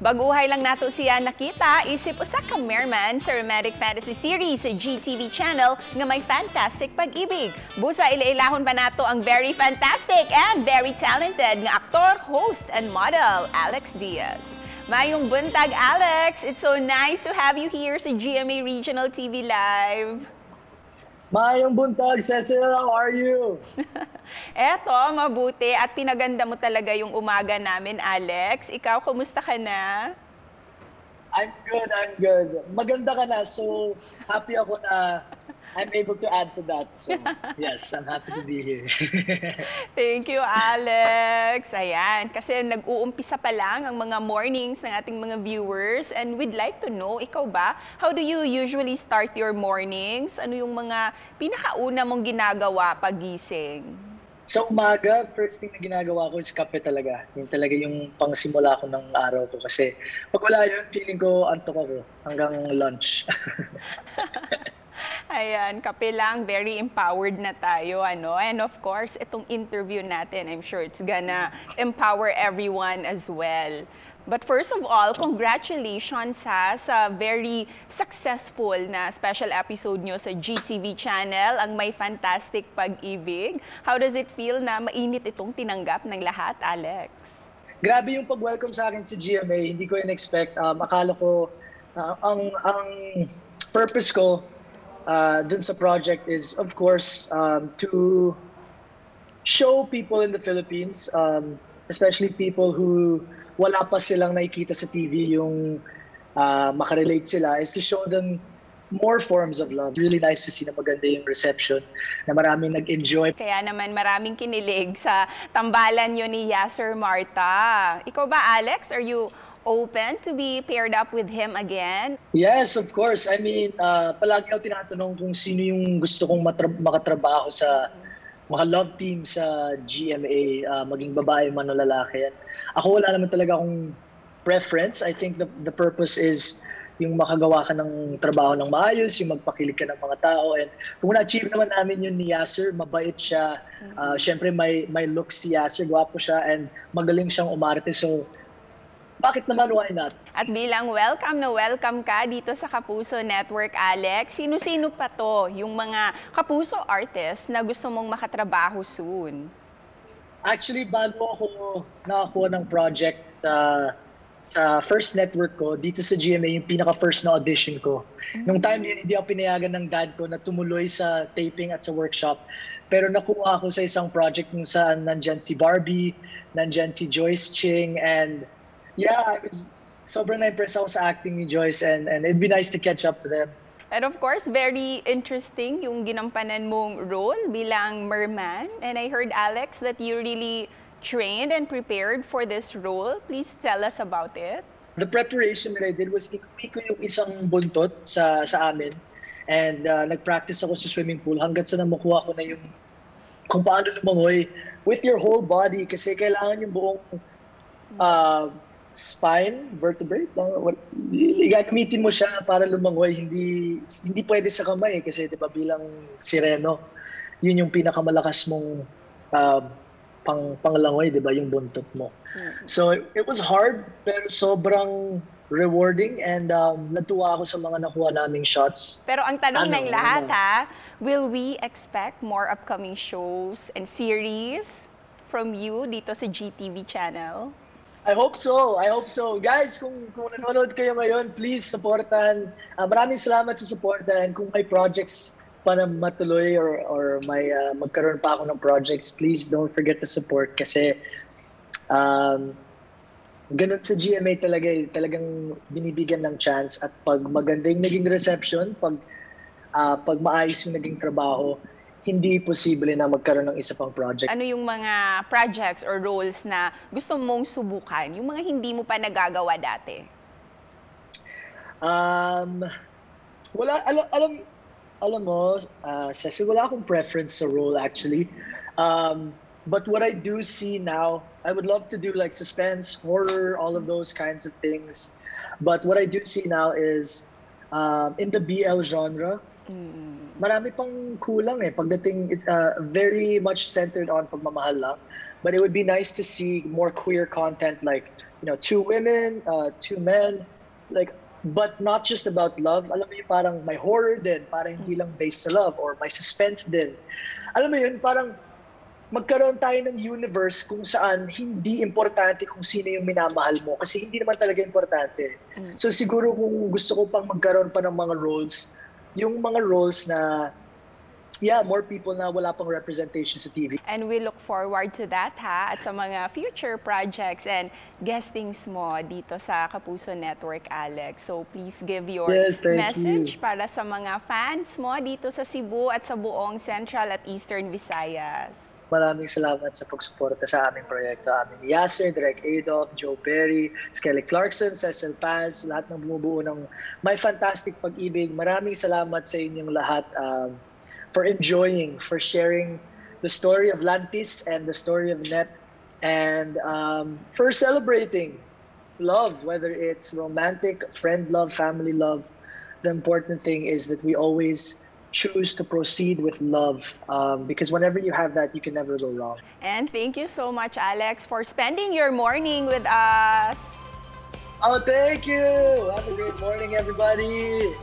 Baguhay lang nato siya nakita, isip usa ka merman sa romantic fantasy series sa GTV channel nga may fantastic pag-ibig. Busa ilailahon pa nato ang very fantastic and very talented nga aktor, host, and model, Alex Diaz. Mayong buntag, Alex! It's so nice to have you here sa GMA Regional TV Live. Mayong buntag, Cecil, how are you? Eto, mabuti at pinaganda mo talaga yung umaga namin, Alex. Ikaw, kumusta ka na? I'm good. Maganda ka na, so happy ako na I'm able to add to that. So, yes, I'm happy to be here. Thank you, Alex. Ayan, kasi nag-uumpisa pa lang ang mga mornings ng ating mga viewers and we'd like to know, ikaw ba, how do you usually start your mornings? Ano yung mga pinakauna mong ginagawa pagising? Sa umaga, first thing na ginagawa ko is kape talaga. Yun talaga yung pangsimula ko ng araw ko kasi pag wala yun, feeling ko antok ako hanggang lunch. Ayan, kape lang, very empowered na tayo, ano? And of course, itong interview natin, I'm sure it's gonna empower everyone as well. But first of all, congratulations sa very successful na special episode nyo sa GTV channel, ang May Fantastic Pag-ibig. How does it feel na mainit itong tinanggap ng lahat, Alex? Grabe yung pag-welcome sa akin sa GMA, hindi ko in-expect. Akala ko, ang purpose ko dun sa project is, of course, to show people in the Philippines, especially people who wala pa silang nakikita sa TV, yung makarelate sila, is to show them more forms of love. Really nice to see na maganda yung reception, na maraming nag-enjoy. Kaya naman maraming kinilig sa tambalan yun ni Yasser Marta. Ikaw ba, Alex? Are you open to be paired up with him again? Yes, of course. I mean, palagi ako tinatanong kung sino yung gusto kong makatrabaho sa mga love team sa GMA, maging babae man o lalaki. Ako wala naman talaga akong preference. I think the purpose is yung makagawa ka ng trabaho ng maayos, yung magpakilig ka ng mga tao. And kung na-achieve naman namin yun ni Yasser, mabait siya. Siyempre may look si Yasser, gwapo siya, and magaling siyang umarte. So, bakit naman, why not? At bilang welcome na welcome ka dito sa Kapuso Network, Alex, sino-sino pa to yung mga Kapuso artists na gusto mong makatrabaho soon? Actually, bago ako nakakuha ng project sa first network ko, dito sa GMA, yung pinaka-first na audition ko. Nung time yun, hindi ako pinayagan ng dad ko na tumuloy sa taping at sa workshop. Pero nakuha ako sa isang project kung saan nandyan si Barbie, nandyan si Joyce Ching, and yeah, I was sobrang na-impress ako sa acting ni Joyce, and it'd be nice to catch up to them. And of course, very interesting yung ginampanan mong role bilang merman. And I heard, Alex, that you really trained and prepared for this role. Please tell us about it. The preparation that I did was inuwi ko yung isang buntot sa amin, and nag-practice ako sa swimming pool hanggang sa makuha ko na yung kung paano lumangoy with your whole body, kasi kailangan yung buong spine, vertebrae, gagamitin mo siya para lumangoy. Hindi pwede sa kamay kasi 'di ba bilang sireno, yun yung pinakamalakas mong panglangoy, 'di ba, yung buntot mo. So it was hard pero sobrang rewarding, and natuwa ako sa mga nakuha naming shots. Pero ang tanong ng lahat will we expect more upcoming shows and series from you dito sa GTV channel? I hope so. Guys, kung nanonood kayo ngayon, please supportan. Maraming salamat sa suporta, and kung may projects pa na matuloy or may magkaroon pa ako ng projects, please don't forget to support kasi ganun sa GMA talaga eh. Talagang binibigyan ng chance, at pag maganda yung naging reception, pag maayos yung naging trabaho, hindi posible na magkaroon ng isa pang project. Ano yung mga projects or roles na gusto mong subukan? Yung mga hindi mo pa nagagawa dati? Alam mo, Cecil, wala akong preference sa role actually. But what I do see now, I would love to do like suspense, horror, all of those kinds of things. But what I do see now is in the BL genre, marami pang kulang eh. Pagdating, it's very much centered on pagmamahal lang. But it would be nice to see more queer content like two women, two men, like, but not just about love. Alam mo yun, parang may horror din, parang hindi lang based sa love, or may suspense din. Alam mo yun, parang magkaroon tayo ng universe kung saan hindi importante kung sino yung minamahal mo kasi hindi naman talaga importante. So siguro kung gusto ko pang magkaroon pa ng mga roles, yung mga roles na more people na wala pang representation sa TV. And we look forward to that, ha? At sa mga future projects and guestings mo dito sa Kapuso Network, Alex. So please give your message para sa mga fans mo dito sa Cebu at sa buong Central at Eastern Visayas. Maraming salamat sa pagsuporta sa aming proyekto. Amin Yasser, Direk Adoc, Joe Perry, Skelly Clarkson, Cecil Paz, lahat ng bumubuo ng My Fantastic Pag-ibig. Maraming salamat sa inyong lahat for enjoying, for sharing the story of Lantis and the story of Net, and for celebrating love, whether it's romantic, friend love, family love. The important thing is that we always choose to proceed with love, because whenever you have that, you can never go wrong. And thank you so much, Alex, for spending your morning with us. Oh, thank you. Have a great morning, everybody.